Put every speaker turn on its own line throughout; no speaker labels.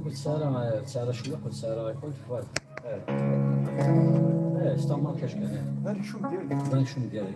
قلت سارة شوية قلت سارة غيقول فوالا ستا ما كاش كاع
هاني شو ديالي
بان شنو ديالك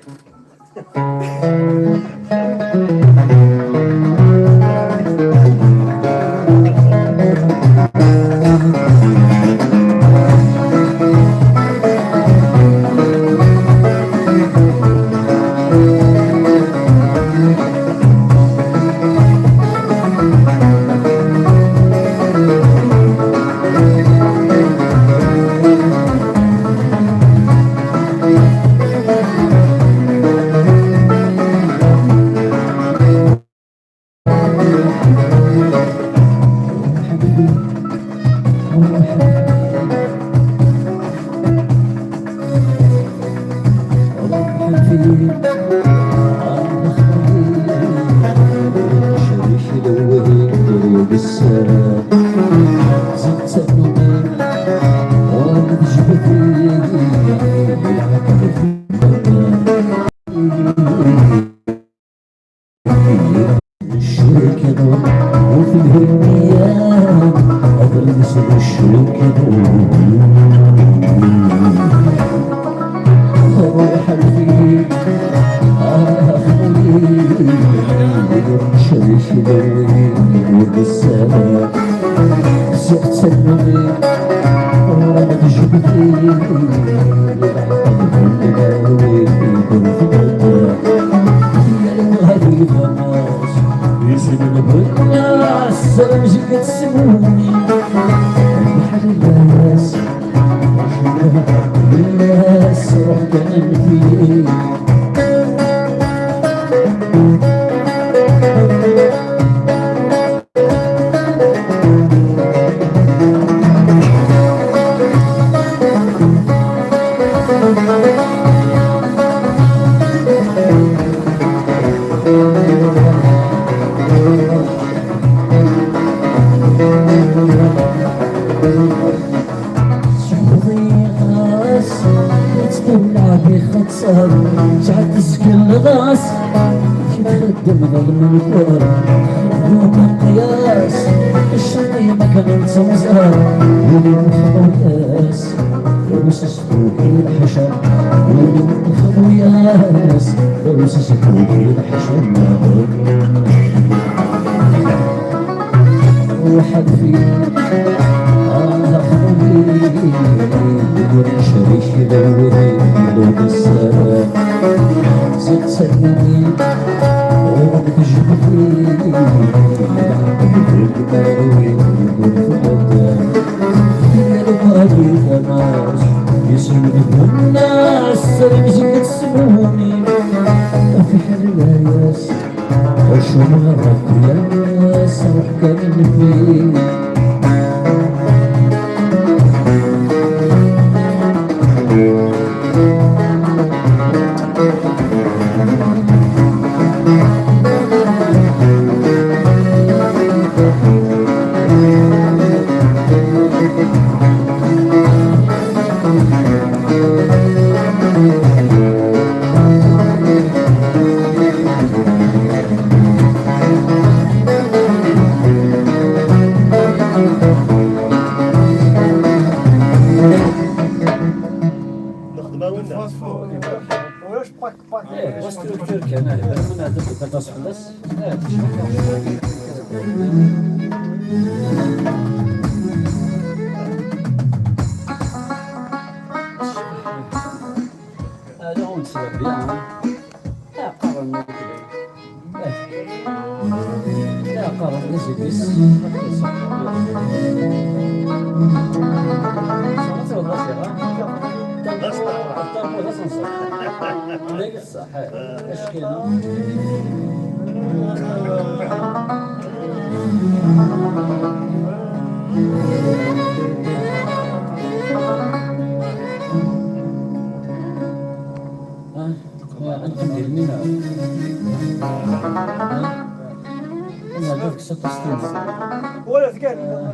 ولا ثقال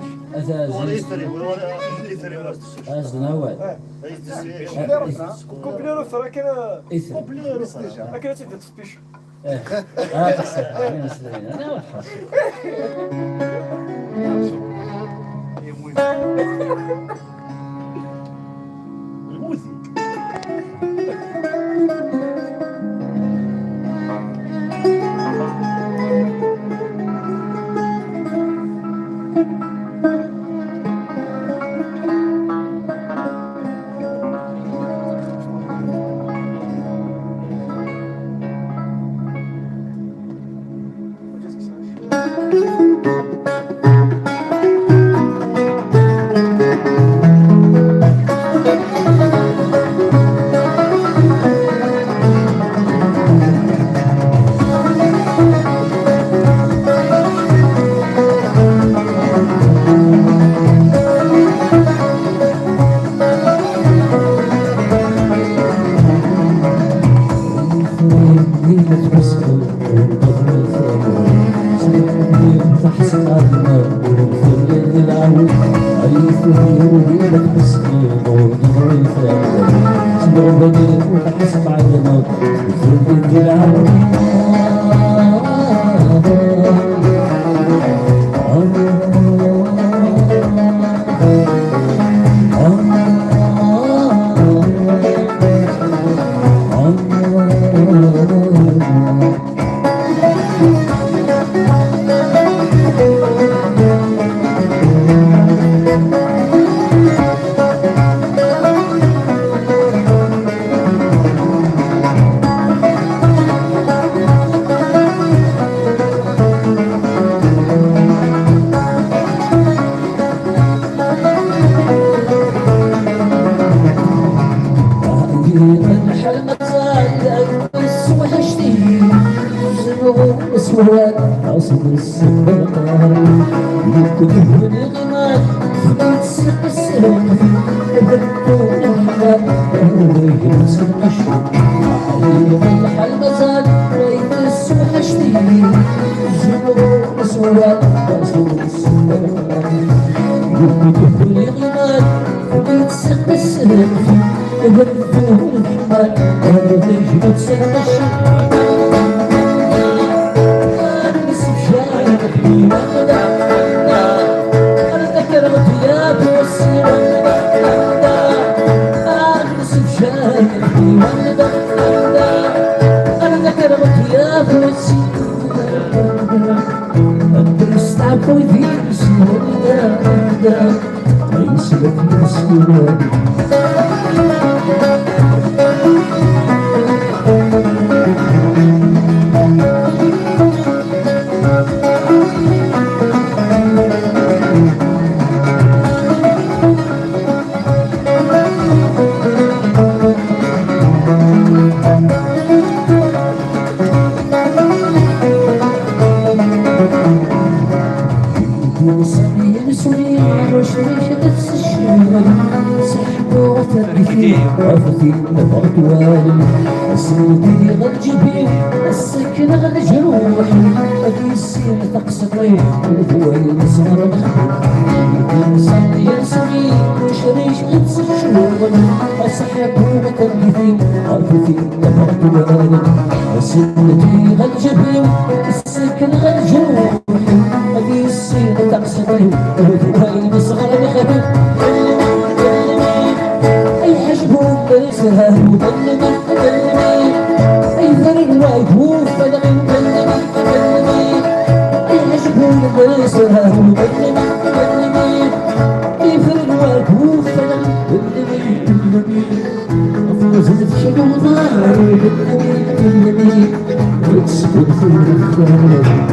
كومبليروس راه كاين كومبليروس ديجا كاين تبدا تسبيش
انا
الموزي أصل السباق يكتب الغناء يتسق السلام يبدو الحلال ويجلس القشر عليهم الحلقزان ريت السوحة شديد زنور أسواد أصل السباق يكتب الغناء يتسق السلام يبدو الحلال ويجلس القشر
عرفتي نبغت والي سيدي غتجيبي السكن غتجروح غادي يصير تقسطي والفوالي صغار نخدم نصلي يا سمي واش ريش غتسشوغ اصحاب وغتبيتي عرفتي نبغت والي سيدي غتجيبي السكن غتجروح غادي يصير تقسطي والفوالي صغار نخدم سهل مظلمي مظلمي أي ذرق وايد فلغي مظلمي أي عجبون سهل مظلمي مظلمي أي ذرق وايد فلغي مظلمي أفوزت شنو نار مظلمي وتسكت في الخيال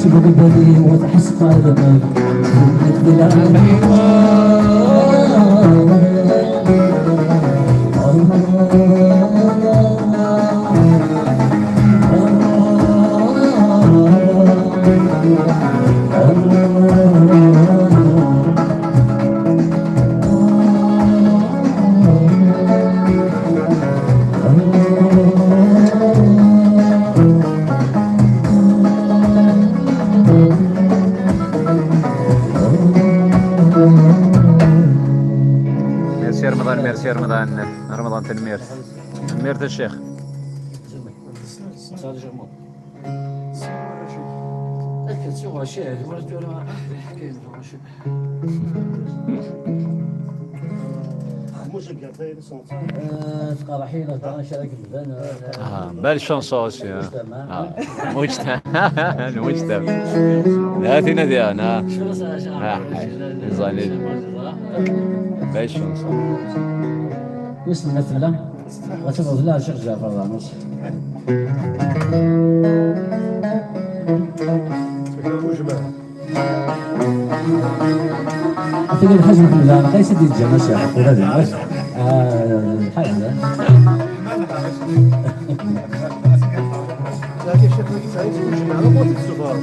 سبق البديع وتحس قلبك
سي رمضان تنمير الشيخ.
سارة جرمون لكن سوى شيء ولد ولا حكينا قراحينا ترى شارك بدنا
بل شانسون اوسي مجتمع المجتمع لا تنادي انا زين بل شانسون
اسم مثلا وتبغى لا شيخ جعفر راموس في الحجم في الله قيس دي الجمال شاف هذا الحاجة
لكن شيخ سعيد وجمع على موت الزبار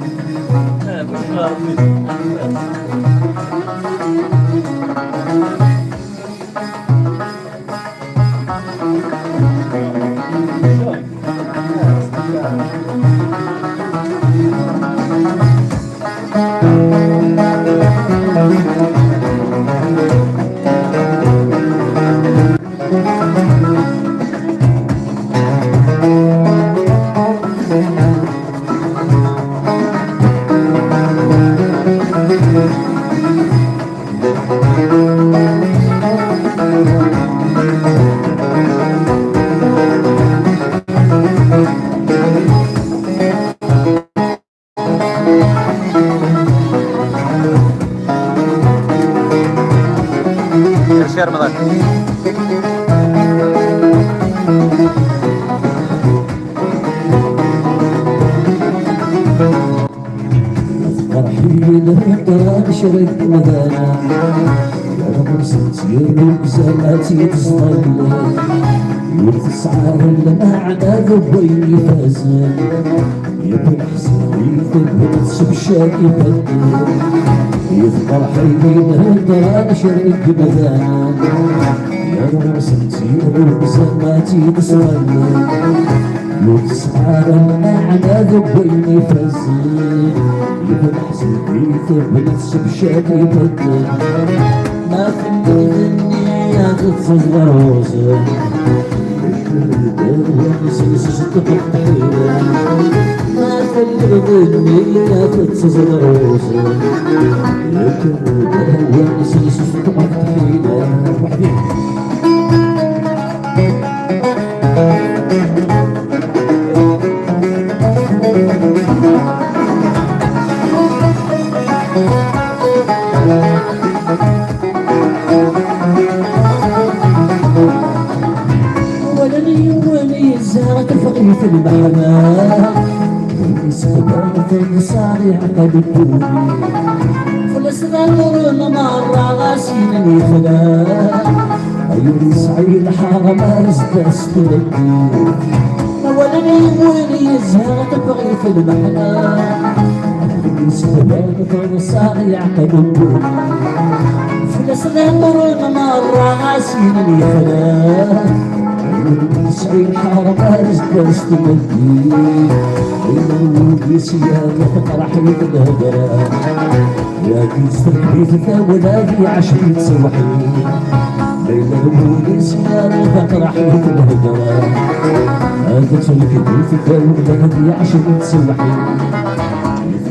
يا رمضان
فرحين الدار شرق مدانا يا رب سنتير زماتي تصطل يتسعر المعنى ذبيني فازل يبن حسني ذبن سبشاك يبدل يفرحين الدار شرق مدانا يا رب سنتير زماتي تصطل يتسعر المعنى ذبيني فازل يبن حسني ذبن سبشاك يبدل ما في الدنيا تتصغر وزن ما في الدنيا تتصغر وزن ولي زهرة الفقير في المحنة سبحان في صاري عقد الدوني فالصغار مرة غاسين يخلا عيوني سعيد حرم أرزد أستردي ولي زهرة الفقير في المحنة سبحان في صاري عقد الدوني فالصغار مرة غاسين يخلا سعيد حارب أرزد أستمدي إلى سيارة فرحي بالهدرة يا تستركبي تتولادي عشرين سوحي ليلة الولي سيارة فرحي بالهدرة هذا تلقبي تتولادي عشرين سوحي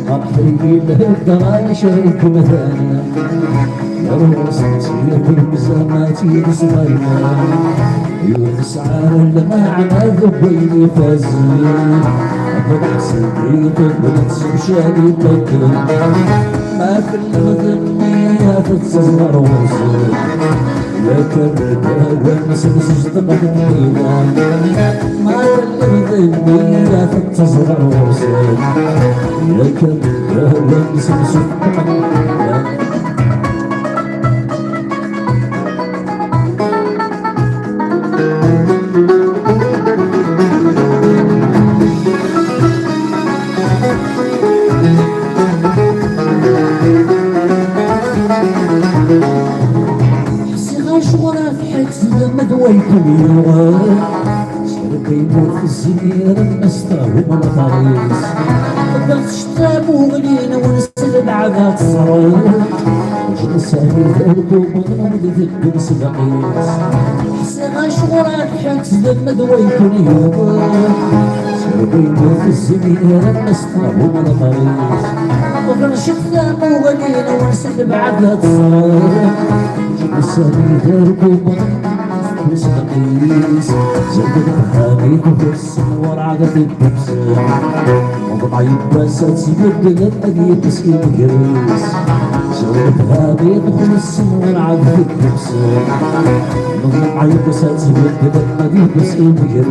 فرحي بالهدرة شريك مثانا يا روسي كل زماتي بصغيرة يسعى المعنى ذبيني فازل أبو حسن ريطك ونتسب شادي بكر ما في الغنية تتصغر وصل يا كردة والمسلس اجتمع الحيلة ما في الغنية تتصغر وصل يا كردة والمسلس اجتمع الحيلة شغرة في حجز مدويكم يوغل شرب يموت في الزمير المستوى والفريس قدرت شتاب وغنينا ونسل بعذاب الصروف جلساني ذلك ومضمود ذلك بسبقيس حسنا شغرات حيت ذمد ويكون يوم سرقينو في الزمين لما استرابو من الطريق وغرشت ذامو غنينا ونسد بعد لا تصرف جلساني ذلك ومضمود بسبقيس زلد الحاميد وفي السنور عادت الدبسة وضع يباسات سيبدل الأديب مسكين قريس زلدها بيدخل السنور عادت الدبسة وضع يباسات سيبدل الأديب مسكين قريس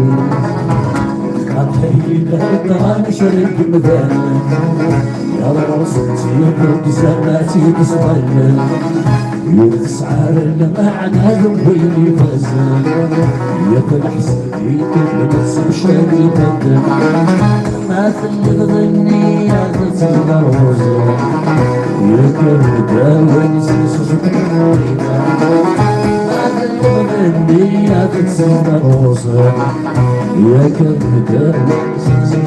أطيب الدران شريك المدان يا رصتي يبرد زماتي بسبال يسعر المعنى ذنبيني فازل ياكل حسني كل نفس شاري بدل ما تلغني يا غزل روزة ياكل داوى نسيس شكورينا ما تلغني يا غزل روزة ياكل داوى نسيس